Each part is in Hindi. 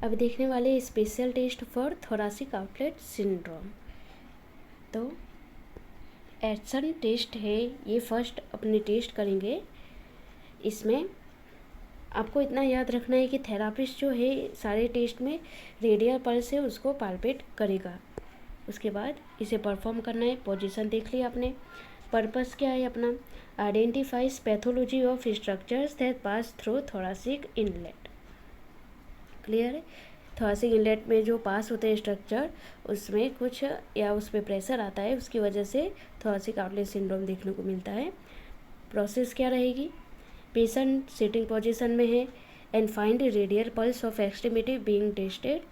अब देखने वाले special test for thoracic outlet syndrome. तो एडसन टेस्ट है ये, फर्स्ट अपने टेस्ट करेंगे। इसमें आपको इतना याद रखना है कि थेरापिस्ट जो है सारे टेस्ट में रेडियल पल्स से उसको पाल्पेट करेगा। उसके बाद इसे परफॉर्म करना है। पोजीशन देख लिया आपने। पर्पस क्या है अपना, identifies pathology of structures that pass through thoracic inlet. Clear है। थोरासिक इनलेट में जो पास होते हैं स्ट्रक्चर, उसमें कुछ या उस पर प्रेशर आता है, उसकी वजह से थोरासिक आउटलेट सिंड्रोम देखने को मिलता है। प्रोसेस क्या रहेगी, पेशेंट सिटिंग पोजीशन में है and find radial pulse of extremity being tested,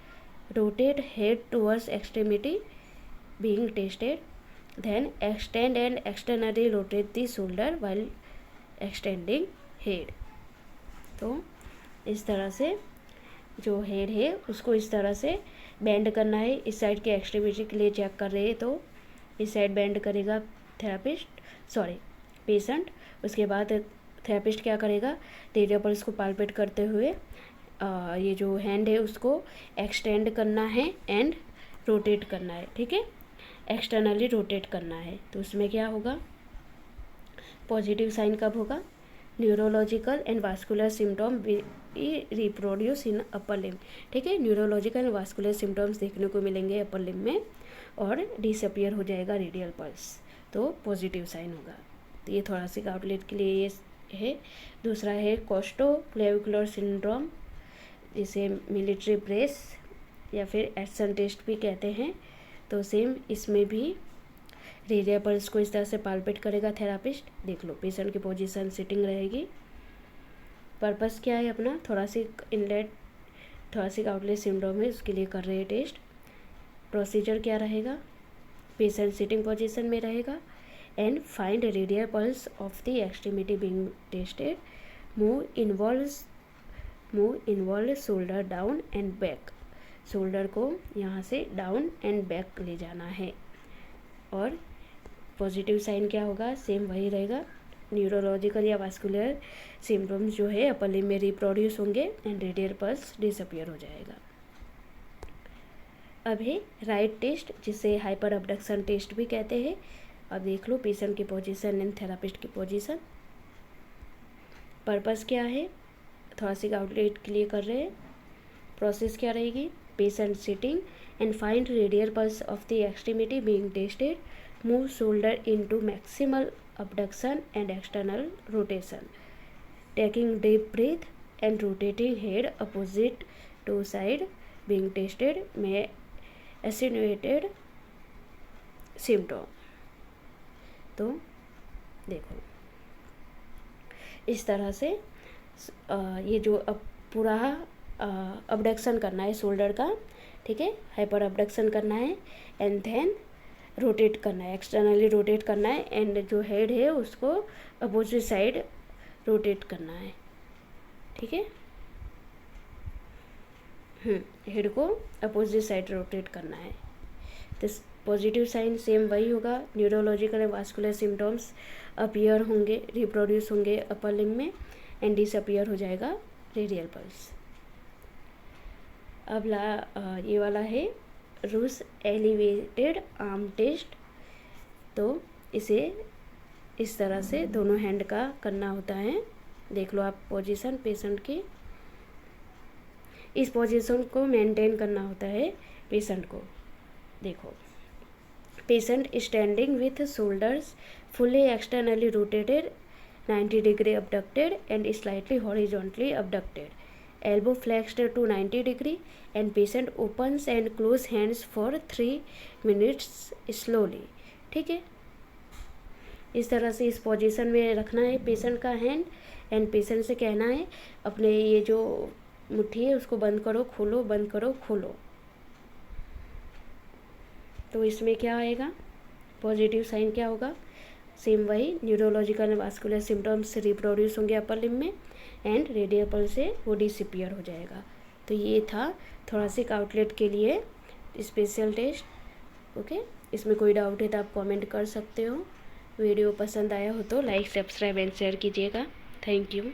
rotate head towards extremity being tested, then extend and externally rotate the shoulder while extending head। तो इस तरह से जो हेड है उसको इस तरह से बेंड करना है। इस साइड के एक्सट्रीमिटी के लिए चेक कर रहे हैं तो इस साइड बेंड करेगा पेशेंट। उसके बाद थेरापिस्ट क्या करेगा, रेडियल पल्स को पाल्पेट करते हुए ये जो हैंड है उसको एक्सटेंड करना है एंड रोटेट करना है। ठीक है, एक्सटर्नली रोटेट करना है। तो उसमें क्या होगा, पॉजिटिव साइन कब होगा, neurological and vascular symptom reproduce in upper limb. ठीक है, न्यूरोलॉजिकल एंड वास्कुलर सिम्टॉम्स देखने को मिलेंगे अपर लिम्ब में और डिसअपियर हो जाएगा रेडियल पल्स, तो पॉजिटिव साइन होगा। तो ये थोरासिक आउटलेट के लिए ये है। दूसरा है कोस्टोक्लेविकुलर सिंड्रोम, जिसे मिलिट्री ब्रेस या फिर एडसन टेस्ट भी कहते हैं। तो सेम इसमें भी रेडियल पल्स को इस तरह से पाल्पेट करेगा थेरापिस्ट। देख लो, पेशेंट की पोजीशन सिटिंग रहेगी। पर्पस क्या है अपना, thoracic inlet thoracic outlet syndrome है, उसके लिए कर रहे हैं टेस्ट। प्रोसीजर क्या रहेगा, पेशेंट सिटिंग पोजीशन में रहेगा and find radial pulse of the extremity being tested, move involve shoulder down and back. Shoulder को यहाँ से डाउन एंड बैक ले जाना है। और पॉजिटिव साइन क्या होगा, सेम वही रहेगा, न्यूरोलॉजिकल या वास्कुलर सिम्टम्स जो है अपर लिम्ब में रिप्रोड्यूस होंगे एंड रेडियल पल्स डिसअपियर हो जाएगा। अब है राइट टेस्ट, जिसे हाइपर अबडक्शन टेस्ट भी कहते हैं। अब देख लो पेशेंट की पोजीशन एंड थेरापिस्ट की पोजीशन। पर्पस क्या है, थोरासिक आउटलेट के लिए कर रहे हैं। प्रोसेस क्या रहेगी, patient sitting and find radial pulse of the extremity being tested, move shoulder into maximal abduction and external rotation, taking deep breath and rotating head opposite to side being tested may attenuated symptom। तो देखो इस तरह से ये जो पूरा अबडक्शन करना है शोल्डर का, ठीक है, हाइपर अबडक्शन करना है एंड देन रोटेट करना है, एक्सटर्नली रोटेट करना है एंड जो हेड है उसको अपोजिट साइड रोटेट करना है। ठीक है, हेड को अपोजिट साइड रोटेट करना है। तो पॉजिटिव साइन सेम वही होगा, neurological and vascular symptoms appear होंगे, रिप्रोड्यूस होंगे अपर लिम्ब में एंड डिसअपियर हो जाएगा रेडियल पल्स। अब ये वाला है रूस एलिवेटेड आर्म टेस्ट। तो इसे इस तरह से दोनों हैंड का करना होता है। देख लो आप पोजीशन पेशेंट की, इस पोजीशन को मेंटेन करना होता है पेशेंट को। देखो, patient standing with shoulders fully externally rotated, 90 degree abducted and slightly horizontally abducted, elbow flexed to 90 degree and patient opens and close hands for 3 minutes slowly। ठीक है, इस तरह से इस पोजीशन में रखना है पेशेंट का हैंड एंड पेशेंट से कहना है अपने ये जो मुट्ठी है उसको बंद करो खोलो, बंद करो खोलो। तो इसमें क्या आएगा, पॉजिटिव साइन क्या होगा, सेम वही, neurological and vascular symptoms reproduce होंगे अपर लिम्ब में एंड रेडियल पल्स से वो डिसअपियर हो जाएगा। तो ये था थोरासिक आउटलेट के लिए स्पेशल टेस्ट। ओके, इसमें कोई डाउट है तो आप कमेंट कर सकते हो। वीडियो पसंद आया हो तो लाइक सब्सक्राइब एंड शेयर कीजिएगा। Thank you.